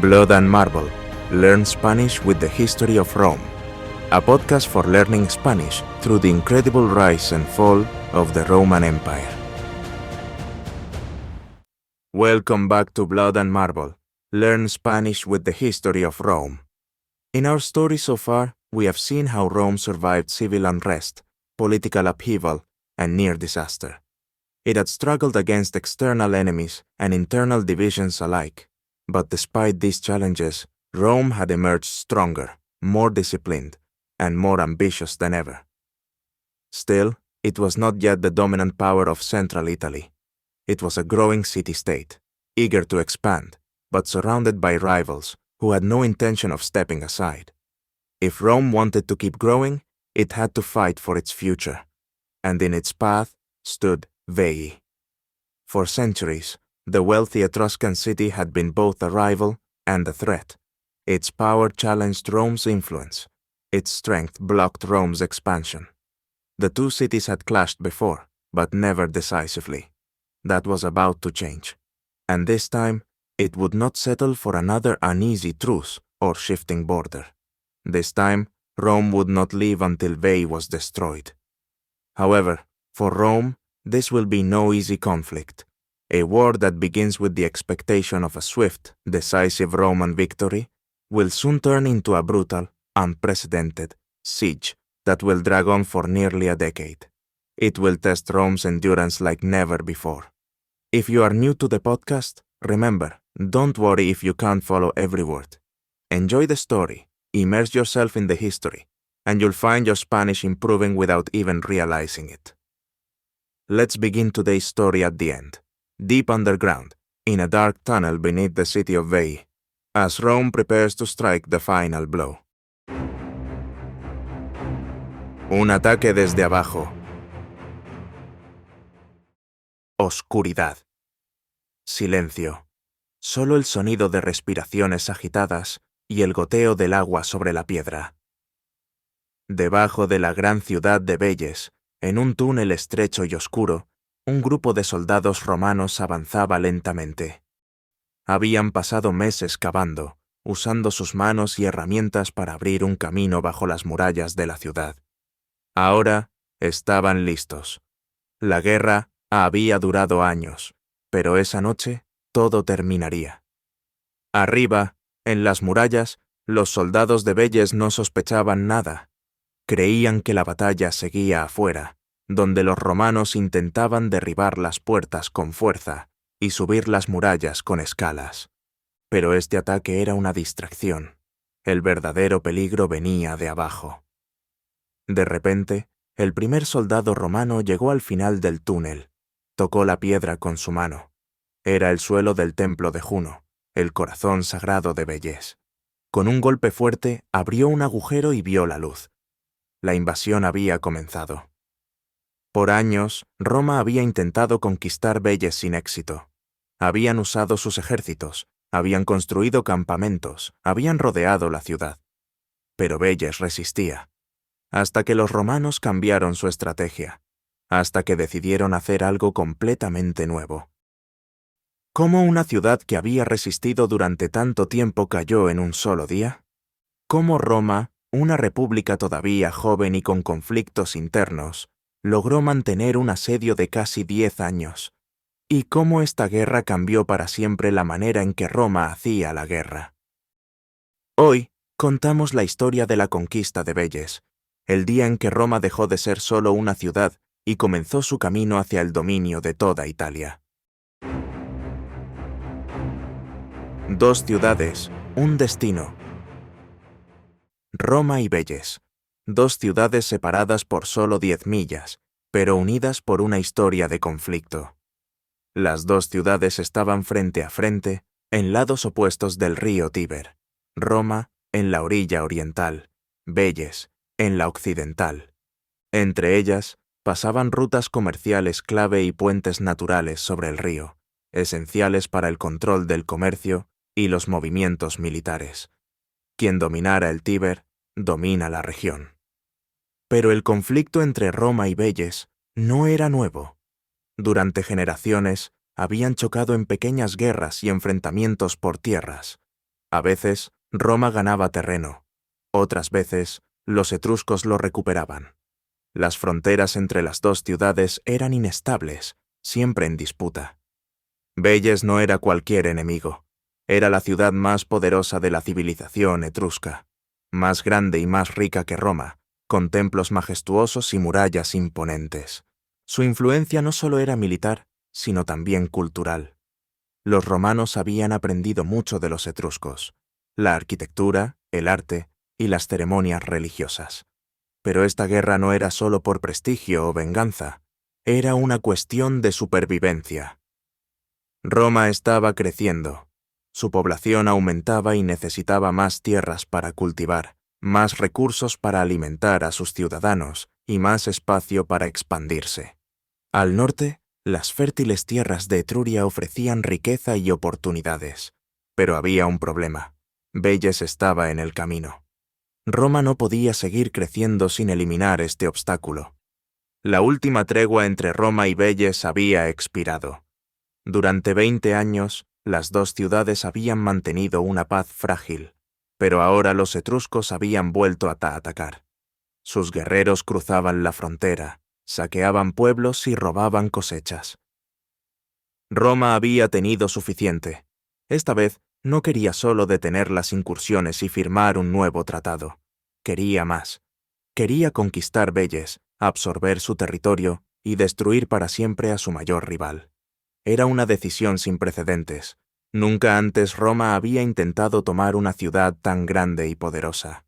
Blood and Marble. Learn Spanish with the History of Rome. A podcast for learning Spanish through the incredible rise and fall of the Roman Empire. Welcome back to Blood and Marble. Learn Spanish with the History of Rome. In our story so far, we have seen how Rome survived civil unrest, political upheaval, and near disaster. It had struggled against external enemies and internal divisions alike. But despite these challenges, Rome had emerged stronger, more disciplined, and more ambitious than ever. Still, it was not yet the dominant power of central Italy. It was a growing city-state, eager to expand, but surrounded by rivals who had no intention of stepping aside. If Rome wanted to keep growing, it had to fight for its future, and in its path stood Veii. For centuries, the wealthy Etruscan city had been both a rival and a threat. Its power challenged Rome's influence. Its strength blocked Rome's expansion. The two cities had clashed before, but never decisively. That was about to change. And this time, it would not settle for another uneasy truce or shifting border. This time, Rome would not leave until Veii was destroyed. However, for Rome, this will be no easy conflict. A war that begins with the expectation of a swift, decisive Roman victory will soon turn into a brutal, unprecedented siege that will drag on for nearly a decade. It will test Rome's endurance like never before. If you are new to the podcast, remember, don't worry if you can't follow every word. Enjoy the story, immerse yourself in the history, and you'll find your Spanish improving without even realizing it. Let's begin today's story at the end. Deep underground, in a dark tunnel beneath the city of Veii, as Rome prepares to strike the final blow. Un ataque desde abajo. Oscuridad. Silencio. Solo el sonido de respiraciones agitadas y el goteo del agua sobre la piedra. Debajo de la gran ciudad de Veyes, en un túnel estrecho y oscuro, un grupo de soldados romanos avanzaba lentamente. Habían pasado meses cavando, usando sus manos y herramientas para abrir un camino bajo las murallas de la ciudad. Ahora estaban listos. La guerra había durado años, pero esa noche todo terminaría. Arriba, en las murallas, los soldados de Veyes no sospechaban nada. Creían que la batalla seguía afuera, donde los romanos intentaban derribar las puertas con fuerza y subir las murallas con escalas. Pero este ataque era una distracción. El verdadero peligro venía de abajo. De repente, el primer soldado romano llegó al final del túnel. Tocó la piedra con su mano. Era el suelo del templo de Juno, el corazón sagrado de Veyes. Con un golpe fuerte, abrió un agujero y vio la luz. La invasión había comenzado. Por años, Roma había intentado conquistar Veyes sin éxito. Habían usado sus ejércitos, habían construido campamentos, habían rodeado la ciudad. Pero Veyes resistía. Hasta que los romanos cambiaron su estrategia. Hasta que decidieron hacer algo completamente nuevo. ¿Cómo una ciudad que había resistido durante tanto tiempo cayó en un solo día? ¿Cómo Roma, una república todavía joven y con conflictos internos, logró mantener un asedio de casi 10 años? ¿Y cómo esta guerra cambió para siempre la manera en que Roma hacía la guerra? Hoy contamos la historia de la conquista de Veyes, el día en que Roma dejó de ser solo una ciudad y comenzó su camino hacia el dominio de toda Italia. Dos ciudades, un destino. Roma y Veyes, dos ciudades separadas por solo 10 millas, pero unidas por una historia de conflicto. Las dos ciudades estaban frente a frente, en lados opuestos del río Tíber. Roma, en la orilla oriental, Veyes, en la occidental. Entre ellas, pasaban rutas comerciales clave y puentes naturales sobre el río, esenciales para el control del comercio y los movimientos militares. Quien dominara el Tíber, domina la región. Pero el conflicto entre Roma y Veyes no era nuevo. Durante generaciones habían chocado en pequeñas guerras y enfrentamientos por tierras. A veces, Roma ganaba terreno. Otras veces, los etruscos lo recuperaban. Las fronteras entre las dos ciudades eran inestables, siempre en disputa. Velles no era cualquier enemigo. Era la ciudad más poderosa de la civilización etrusca, más grande y más rica que Roma, con templos majestuosos y murallas imponentes. Su influencia no solo era militar, sino también cultural. Los romanos habían aprendido mucho de los etruscos, la arquitectura, el arte y las ceremonias religiosas. Pero esta guerra no era solo por prestigio o venganza, era una cuestión de supervivencia. Roma estaba creciendo. Su población aumentaba y necesitaba más tierras para cultivar, más recursos para alimentar a sus ciudadanos y más espacio para expandirse. Al norte, las fértiles tierras de Etruria ofrecían riqueza y oportunidades. Pero había un problema. Velles estaba en el camino. Roma no podía seguir creciendo sin eliminar este obstáculo. La última tregua entre Roma y Velles había expirado. Durante 20 años, las dos ciudades habían mantenido una paz frágil, pero ahora los etruscos habían vuelto a atacar. Sus guerreros cruzaban la frontera, saqueaban pueblos y robaban cosechas. Roma había tenido suficiente. Esta vez no quería solo detener las incursiones y firmar un nuevo tratado. Quería más. Quería conquistar Velles, absorber su territorio y destruir para siempre a su mayor rival. Era una decisión sin precedentes. Nunca antes Roma había intentado tomar una ciudad tan grande y poderosa.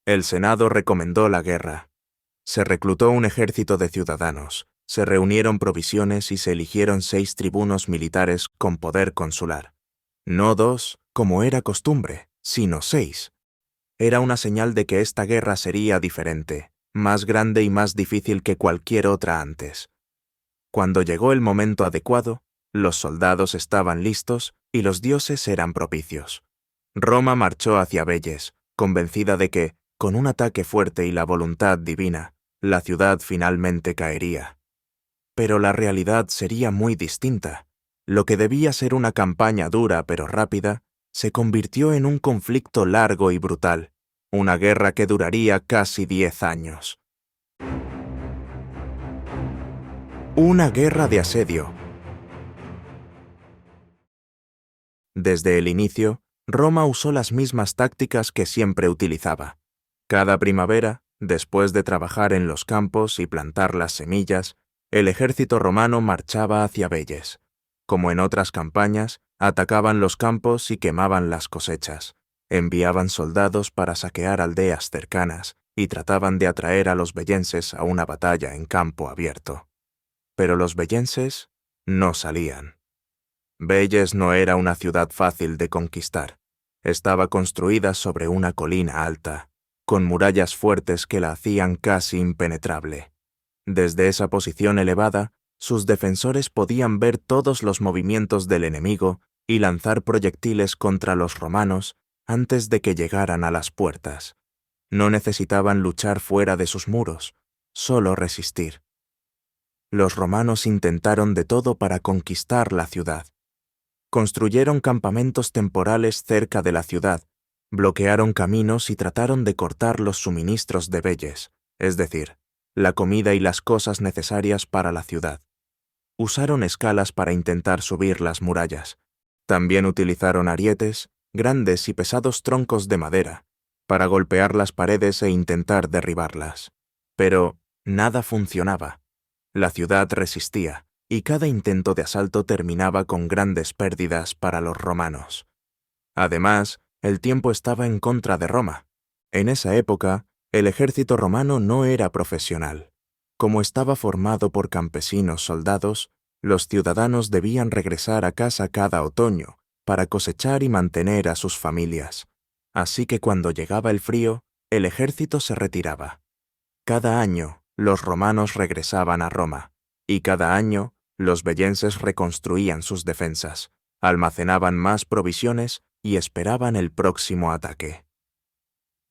El Senado recomendó la guerra. Se reclutó un ejército de ciudadanos, se reunieron provisiones y se eligieron 6 tribunos militares con poder consular. No 2, como era costumbre, sino 6. Era una señal de que esta guerra sería diferente, más grande y más difícil que cualquier otra antes. Cuando llegó el momento adecuado, los soldados estaban listos y los dioses eran propicios. Roma marchó hacia Velles, convencida de que, con un ataque fuerte y la voluntad divina, la ciudad finalmente caería. Pero la realidad sería muy distinta. Lo que debía ser una campaña dura pero rápida, se convirtió en un conflicto largo y brutal, una guerra que duraría casi 10 años. Una guerra de asedio. Desde el inicio, Roma usó las mismas tácticas que siempre utilizaba. Cada primavera, después de trabajar en los campos y plantar las semillas, el ejército romano marchaba hacia Velles. Como en otras campañas, atacaban los campos y quemaban las cosechas. Enviaban soldados para saquear aldeas cercanas y trataban de atraer a los vellenses a una batalla en campo abierto. Pero los vellenses no salían. Velles no era una ciudad fácil de conquistar. Estaba construida sobre una colina alta, con murallas fuertes que la hacían casi impenetrable. Desde esa posición elevada, sus defensores podían ver todos los movimientos del enemigo y lanzar proyectiles contra los romanos antes de que llegaran a las puertas. No necesitaban luchar fuera de sus muros, solo resistir. Los romanos intentaron de todo para conquistar la ciudad. Construyeron campamentos temporales cerca de la ciudad, bloquearon caminos y trataron de cortar los suministros de Velles, es decir, la comida y las cosas necesarias para la ciudad. Usaron escalas para intentar subir las murallas. También utilizaron arietes, grandes y pesados troncos de madera, para golpear las paredes e intentar derribarlas. Pero nada funcionaba. La ciudad resistía, y cada intento de asalto terminaba con grandes pérdidas para los romanos. Además, el tiempo estaba en contra de Roma. En esa época, el ejército romano no era profesional. Como estaba formado por campesinos soldados, los ciudadanos debían regresar a casa cada otoño para cosechar y mantener a sus familias. Así que cuando llegaba el frío, el ejército se retiraba. Cada año, los romanos regresaban a Roma, y cada año, los vellenses reconstruían sus defensas, almacenaban más provisiones y esperaban el próximo ataque.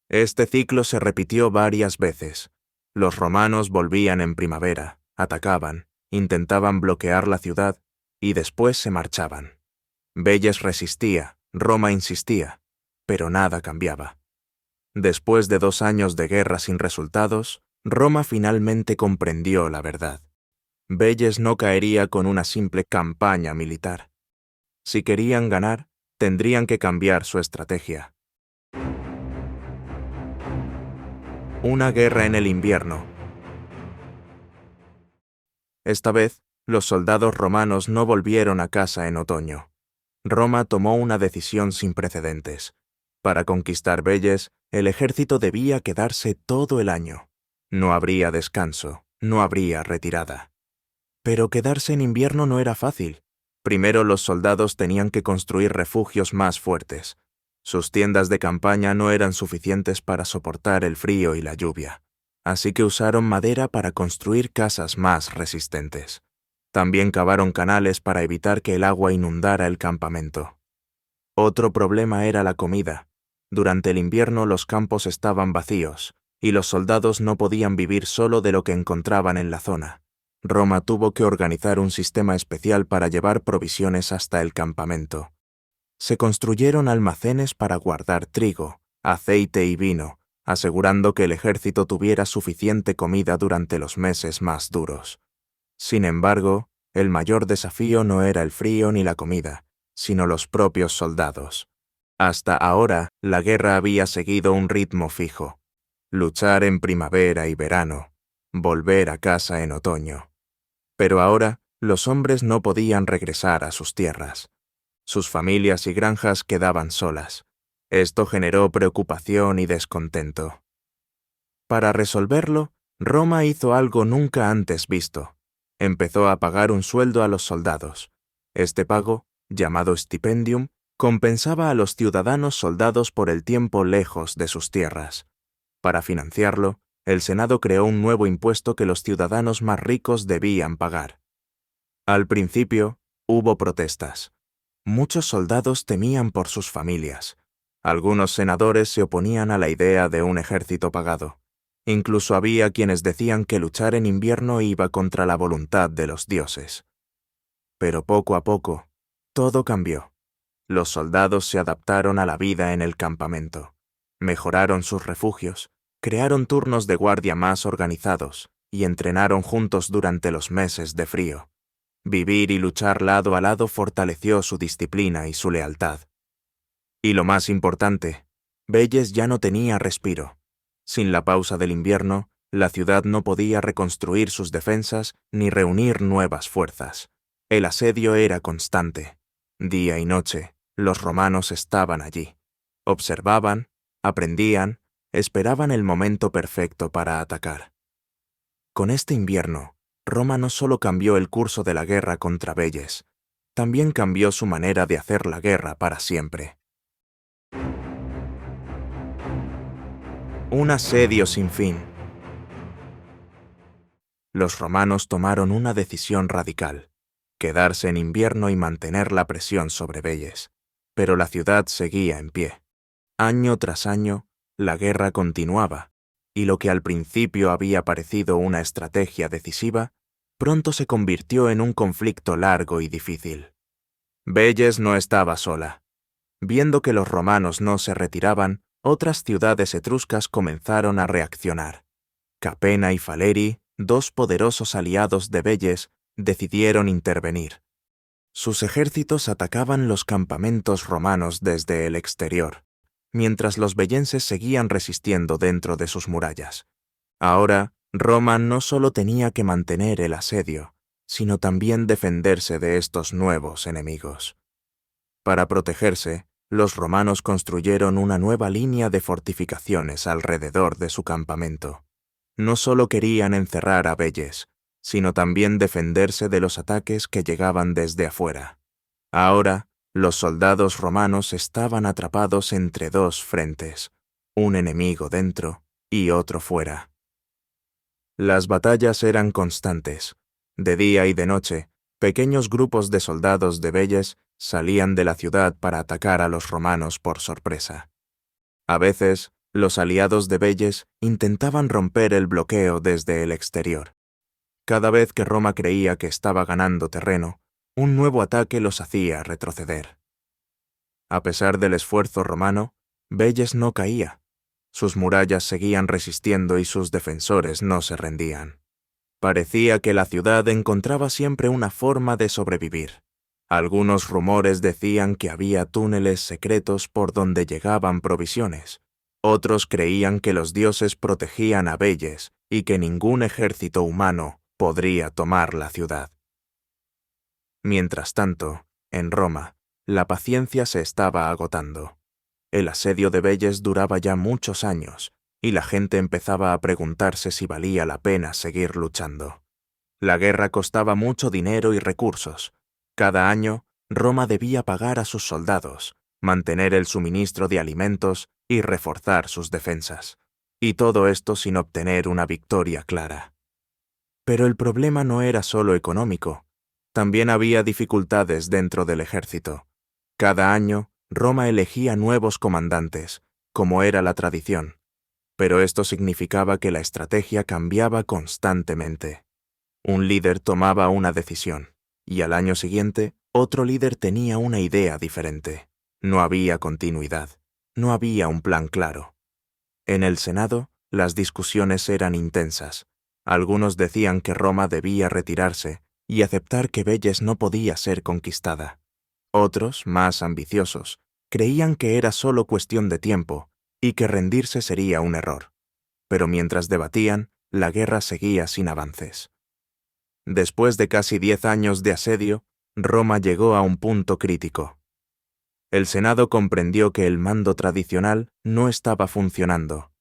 Este ciclo se repitió varias veces. Los romanos volvían en primavera, atacaban, intentaban bloquear la ciudad y después se marchaban. Velles resistía, Roma insistía, pero nada cambiaba. Después de 2 años de guerra sin resultados, Roma finalmente comprendió la verdad. Veyes no caería con una simple campaña militar. Si querían ganar, tendrían que cambiar su estrategia. Una guerra en el invierno. Esta vez, los soldados romanos no volvieron a casa en otoño. Roma tomó una decisión sin precedentes. Para conquistar Veyes, el ejército debía quedarse todo el año. No habría descanso, no habría retirada. Pero quedarse en invierno no era fácil. Primero los soldados tenían que construir refugios más fuertes. Sus tiendas de campaña no eran suficientes para soportar el frío y la lluvia, así que usaron madera para construir casas más resistentes. También cavaron canales para evitar que el agua inundara el campamento. Otro problema era la comida. Durante el invierno los campos estaban vacíos, y los soldados no podían vivir solo de lo que encontraban en la zona. Roma tuvo que organizar un sistema especial para llevar provisiones hasta el campamento. Se construyeron almacenes para guardar trigo, aceite y vino, asegurando que el ejército tuviera suficiente comida durante los meses más duros. Sin embargo, el mayor desafío no era el frío ni la comida, sino los propios soldados. Hasta ahora, la guerra había seguido un ritmo fijo: luchar en primavera y verano, volver a casa en otoño. Pero ahora, los hombres no podían regresar a sus tierras. Sus familias y granjas quedaban solas. Esto generó preocupación y descontento. Para resolverlo, Roma hizo algo nunca antes visto. Empezó a pagar un sueldo a los soldados. Este pago, llamado stipendium, compensaba a los ciudadanos soldados por el tiempo lejos de sus tierras. Para financiarlo, el Senado creó un nuevo impuesto que los ciudadanos más ricos debían pagar. Al principio, hubo protestas. Muchos soldados temían por sus familias. Algunos senadores se oponían a la idea de un ejército pagado. Incluso había quienes decían que luchar en invierno iba contra la voluntad de los dioses. Pero poco a poco, todo cambió. Los soldados se adaptaron a la vida en el campamento. Mejoraron sus refugios, crearon turnos de guardia más organizados y entrenaron juntos durante los meses de frío. Vivir y luchar lado a lado fortaleció su disciplina y su lealtad. Y lo más importante, Veyes ya no tenía respiro. Sin la pausa del invierno, la ciudad no podía reconstruir sus defensas ni reunir nuevas fuerzas. El asedio era constante. Día y noche, los romanos estaban allí. Observaban, aprendían, esperaban el momento perfecto para atacar. Con este invierno, Roma no solo cambió el curso de la guerra contra Veyes, también cambió su manera de hacer la guerra para siempre. Un asedio sin fin. Los romanos tomaron una decisión radical: quedarse en invierno y mantener la presión sobre Veyes. Pero la ciudad seguía en pie. Año tras año, la guerra continuaba, y lo que al principio había parecido una estrategia decisiva, pronto se convirtió en un conflicto largo y difícil. Veyes no estaba sola. Viendo que los romanos no se retiraban, otras ciudades etruscas comenzaron a reaccionar. Capena y Faleri, 2 poderosos aliados de Veyes, decidieron intervenir. Sus ejércitos atacaban los campamentos romanos desde el exterior, mientras los veyenses seguían resistiendo dentro de sus murallas. Ahora, Roma no solo tenía que mantener el asedio, sino también defenderse de estos nuevos enemigos. Para protegerse, los romanos construyeron una nueva línea de fortificaciones alrededor de su campamento. No solo querían encerrar a Veyes, sino también defenderse de los ataques que llegaban desde afuera. Ahora, los soldados romanos estaban atrapados entre 2 frentes, un enemigo dentro y otro fuera. Las batallas eran constantes. De día y de noche, pequeños grupos de soldados de Veyes salían de la ciudad para atacar a los romanos por sorpresa. A veces, los aliados de Veyes intentaban romper el bloqueo desde el exterior. Cada vez que Roma creía que estaba ganando terreno, un nuevo ataque los hacía retroceder. A pesar del esfuerzo romano, Velles no caía. Sus murallas seguían resistiendo y sus defensores no se rendían. Parecía que la ciudad encontraba siempre una forma de sobrevivir. Algunos rumores decían que había túneles secretos por donde llegaban provisiones. Otros creían que los dioses protegían a Velles y que ningún ejército humano podría tomar la ciudad. Mientras tanto, en Roma, la paciencia se estaba agotando. El asedio de Velles duraba ya muchos años, y la gente empezaba a preguntarse si valía la pena seguir luchando. La guerra costaba mucho dinero y recursos. Cada año, Roma debía pagar a sus soldados, mantener el suministro de alimentos y reforzar sus defensas. Y todo esto sin obtener una victoria clara. Pero el problema no era solo económico. También había dificultades dentro del ejército. Cada año, Roma elegía nuevos comandantes, como era la tradición. Pero esto significaba que la estrategia cambiaba constantemente. Un líder tomaba una decisión, y al año siguiente, otro líder tenía una idea diferente. No había continuidad, no había un plan claro. En el Senado, las discusiones eran intensas. Algunos decían que Roma debía retirarse y aceptar que Velles no podía ser conquistada. Otros, más ambiciosos, creían que era solo cuestión de tiempo y que rendirse sería un error. Pero mientras debatían, la guerra seguía sin avances. Después de casi 10 años de asedio, Roma llegó a un punto crítico. El Senado comprendió que el mando tradicional no estaba funcionando.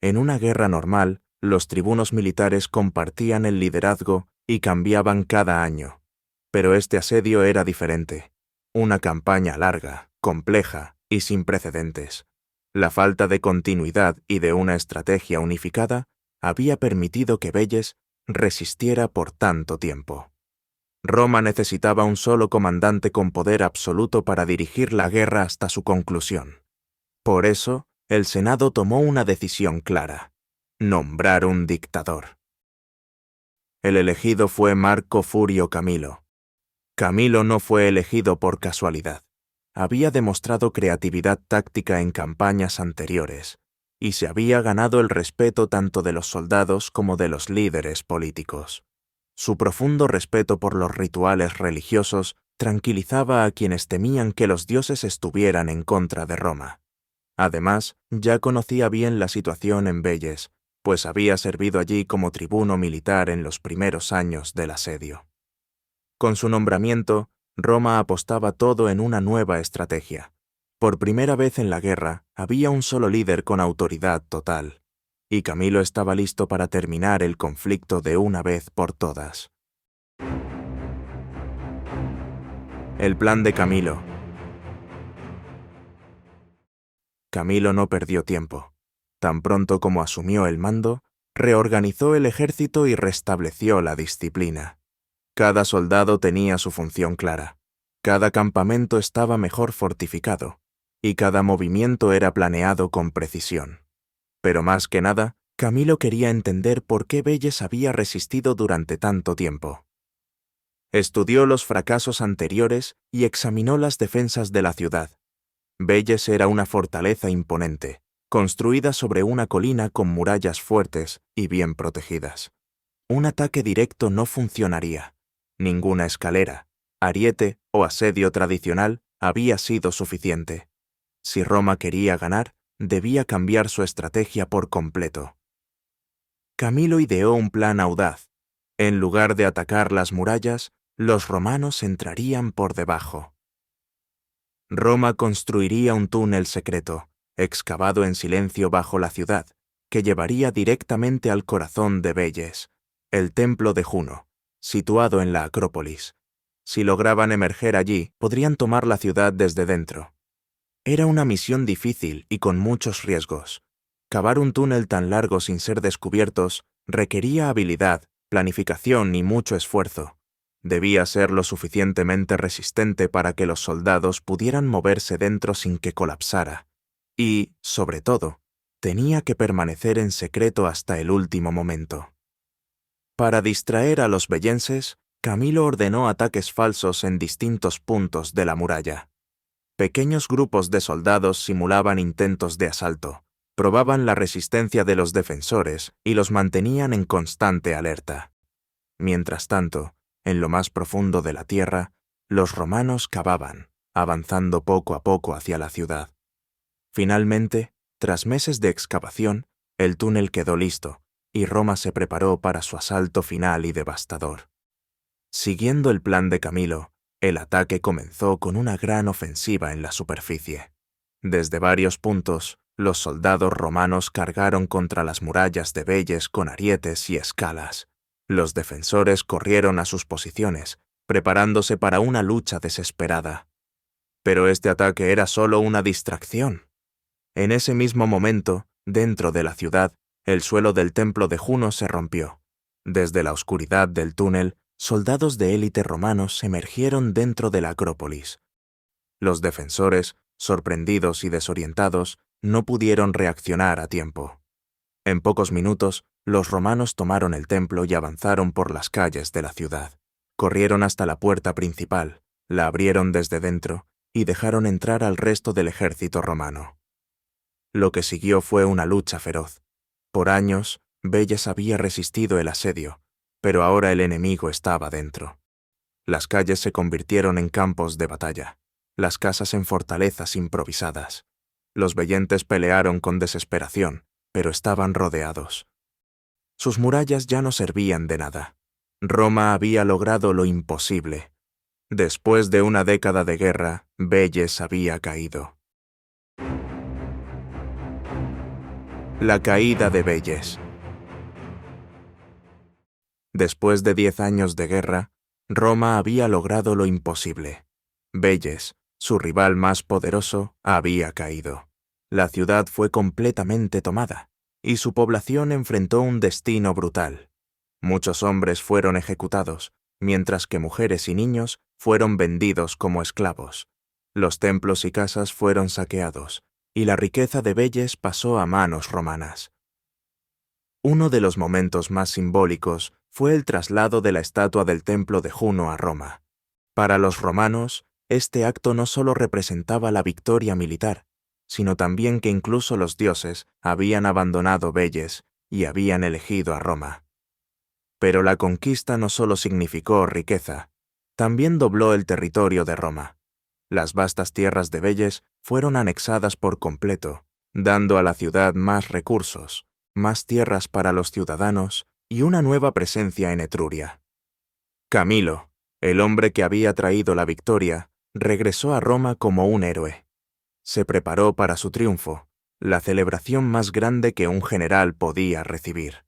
En una guerra normal, los tribunos militares compartían el liderazgo y cambiaban cada año. Pero este asedio era diferente. Una campaña larga, compleja y sin precedentes. La falta de continuidad y de una estrategia unificada había permitido que Velles resistiera por tanto tiempo. Roma necesitaba un solo comandante con poder absoluto para dirigir la guerra hasta su conclusión. Por eso, el Senado tomó una decisión clara: nombrar un dictador. El elegido fue Marco Furio Camilo. Camilo no fue elegido por casualidad. Había demostrado creatividad táctica en campañas anteriores, y se había ganado el respeto tanto de los soldados como de los líderes políticos. Su profundo respeto por los rituales religiosos tranquilizaba a quienes temían que los dioses estuvieran en contra de Roma. Además, ya conocía bien la situación en Velles, pues había servido allí como tribuno militar en los primeros años del asedio. Con su nombramiento, Roma apostaba todo en una nueva estrategia. Por primera vez en la guerra, había un solo líder con autoridad total, y Camilo estaba listo para terminar el conflicto de una vez por todas. El plan de Camilo. Camilo no perdió tiempo. Tan pronto como asumió el mando, reorganizó el ejército y restableció la disciplina. Cada soldado tenía su función clara. Cada campamento estaba mejor fortificado, y cada movimiento era planeado con precisión. Pero más que nada, Camilo quería entender por qué Velles había resistido durante tanto tiempo. Estudió los fracasos anteriores y examinó las defensas de la ciudad. Velles era una fortaleza imponente, construida sobre una colina con murallas fuertes y bien protegidas. Un ataque directo no funcionaría. Ninguna escalera, ariete o asedio tradicional había sido suficiente. Si Roma quería ganar, debía cambiar su estrategia por completo. Camilo ideó un plan audaz. En lugar de atacar las murallas, los romanos entrarían por debajo. Roma construiría un túnel secreto, excavado en silencio bajo la ciudad, que llevaría directamente al corazón de Velles, el templo de Juno, situado en la Acrópolis. Si lograban emerger allí, podrían tomar la ciudad desde dentro. Era una misión difícil y con muchos riesgos. Cavar un túnel tan largo sin ser descubiertos requería habilidad, planificación y mucho esfuerzo. Debía ser lo suficientemente resistente para que los soldados pudieran moverse dentro sin que colapsara. Y, sobre todo, tenía que permanecer en secreto hasta el último momento. Para distraer a los vellenses, Camilo ordenó ataques falsos en distintos puntos de la muralla. Pequeños grupos de soldados simulaban intentos de asalto, probaban la resistencia de los defensores y los mantenían en constante alerta. Mientras tanto, en lo más profundo de la tierra, los romanos cavaban, avanzando poco a poco hacia la ciudad. Finalmente, tras meses de excavación, el túnel quedó listo, y Roma se preparó para su asalto final y devastador. Siguiendo el plan de Camilo, el ataque comenzó con una gran ofensiva en la superficie. Desde varios puntos, los soldados romanos cargaron contra las murallas de Velles con arietes y escalas. Los defensores corrieron a sus posiciones, preparándose para una lucha desesperada. Pero este ataque era solo una distracción. En ese mismo momento, dentro de la ciudad, el suelo del templo de Juno se rompió. Desde la oscuridad del túnel, soldados de élite romanos emergieron dentro de la Acrópolis. Los defensores, sorprendidos y desorientados, no pudieron reaccionar a tiempo. En pocos minutos, los romanos tomaron el templo y avanzaron por las calles de la ciudad. Corrieron hasta la puerta principal, la abrieron desde dentro y dejaron entrar al resto del ejército romano. Lo que siguió fue una lucha feroz. Por años, Velles había resistido el asedio, pero ahora el enemigo estaba dentro. Las calles se convirtieron en campos de batalla, las casas en fortalezas improvisadas. Los vellentes pelearon con desesperación, pero estaban rodeados. Sus murallas ya no servían de nada. Roma había logrado lo imposible. Después de una década de guerra, Velles había caído. La caída de Velles. Después de 10 años de guerra, Roma había logrado lo imposible. Velles, su rival más poderoso, había caído. La ciudad fue completamente tomada, y su población enfrentó un destino brutal. Muchos hombres fueron ejecutados, mientras que mujeres y niños fueron vendidos como esclavos. Los templos y casas fueron saqueados, y la riqueza de Velles pasó a manos romanas. Uno de los momentos más simbólicos fue el traslado de la estatua del templo de Juno a Roma. Para los romanos, este acto no solo representaba la victoria militar, sino también que incluso los dioses habían abandonado Velles y habían elegido a Roma. Pero la conquista no solo significó riqueza, también dobló el territorio de Roma. Las vastas tierras de Velles fueron anexadas por completo, dando a la ciudad más recursos, más tierras para los ciudadanos y una nueva presencia en Etruria. Camilo, el hombre que había traído la victoria, regresó a Roma como un héroe. Se preparó para su triunfo, la celebración más grande que un general podía recibir.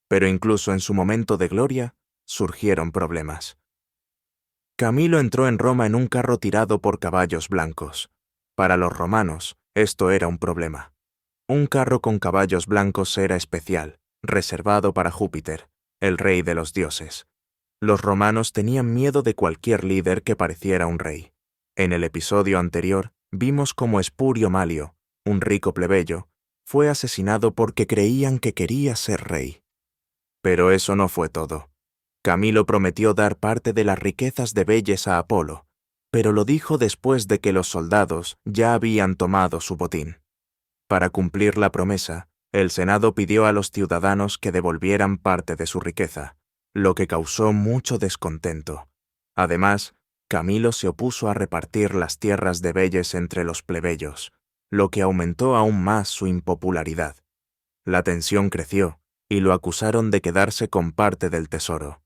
Pero incluso en su momento de gloria, surgieron problemas. Camilo entró en Roma en un carro tirado por caballos blancos. Para los romanos, esto era un problema. Un carro con caballos blancos era especial, reservado para Júpiter, el rey de los dioses. Los romanos tenían miedo de cualquier líder que pareciera un rey. En el episodio anterior, vimos cómo Espurio Malio, un rico plebeyo, fue asesinado porque creían que quería ser rey. Pero eso no fue todo. Camilo prometió dar parte de las riquezas de Velles a Apolo, pero lo dijo después de que los soldados ya habían tomado su botín. Para cumplir la promesa, el Senado pidió a los ciudadanos que devolvieran parte de su riqueza, lo que causó mucho descontento. Además, Camilo se opuso a repartir las tierras de Velles entre los plebeyos, lo que aumentó aún más su impopularidad. La tensión creció, y lo acusaron de quedarse con parte del tesoro.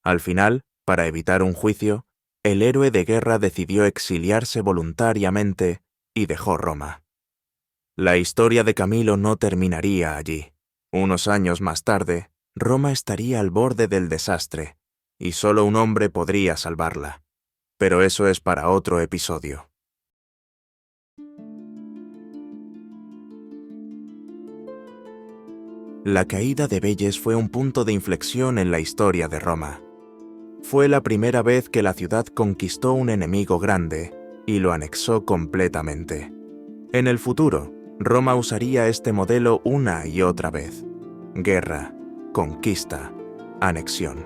Al final, para evitar un juicio, el héroe de guerra decidió exiliarse voluntariamente y dejó Roma. La historia de Camilo no terminaría allí. Unos años más tarde, Roma estaría al borde del desastre, y solo un hombre podría salvarla. Pero eso es para otro episodio. La caída de Velles fue un punto de inflexión en la historia de Roma. Fue la primera vez que la ciudad conquistó un enemigo grande y lo anexó completamente. En el futuro, Roma usaría este modelo una y otra vez. Guerra, conquista, anexión.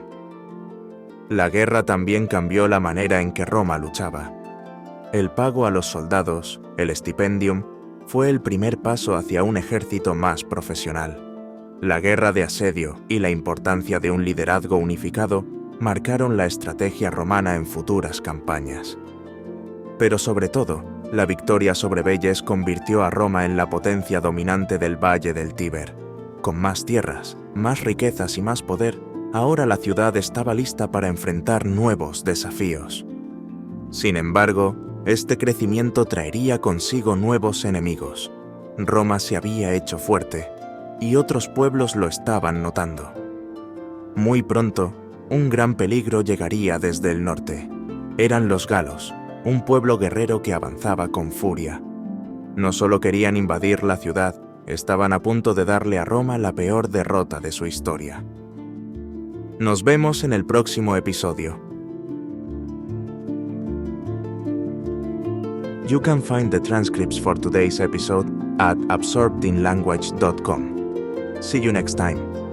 La guerra también cambió la manera en que Roma luchaba. El pago a los soldados, el stipendium, fue el primer paso hacia un ejército más profesional. La guerra de asedio y la importancia de un liderazgo unificado marcaron la estrategia romana en futuras campañas. Pero sobre todo, la victoria sobre Veyes convirtió a Roma en la potencia dominante del valle del Tíber. Con más tierras, más riquezas y más poder, ahora la ciudad estaba lista para enfrentar nuevos desafíos. Sin embargo, este crecimiento traería consigo nuevos enemigos. Roma se había hecho fuerte, y otros pueblos lo estaban notando. Muy pronto, un gran peligro llegaría desde el norte. Eran los galos, un pueblo guerrero que avanzaba con furia. No solo querían invadir la ciudad, estaban a punto de darle a Roma la peor derrota de su historia. Nos vemos en el próximo episodio. You can find the transcripts for today's episode at absorbedinlanguage.com. See you next time.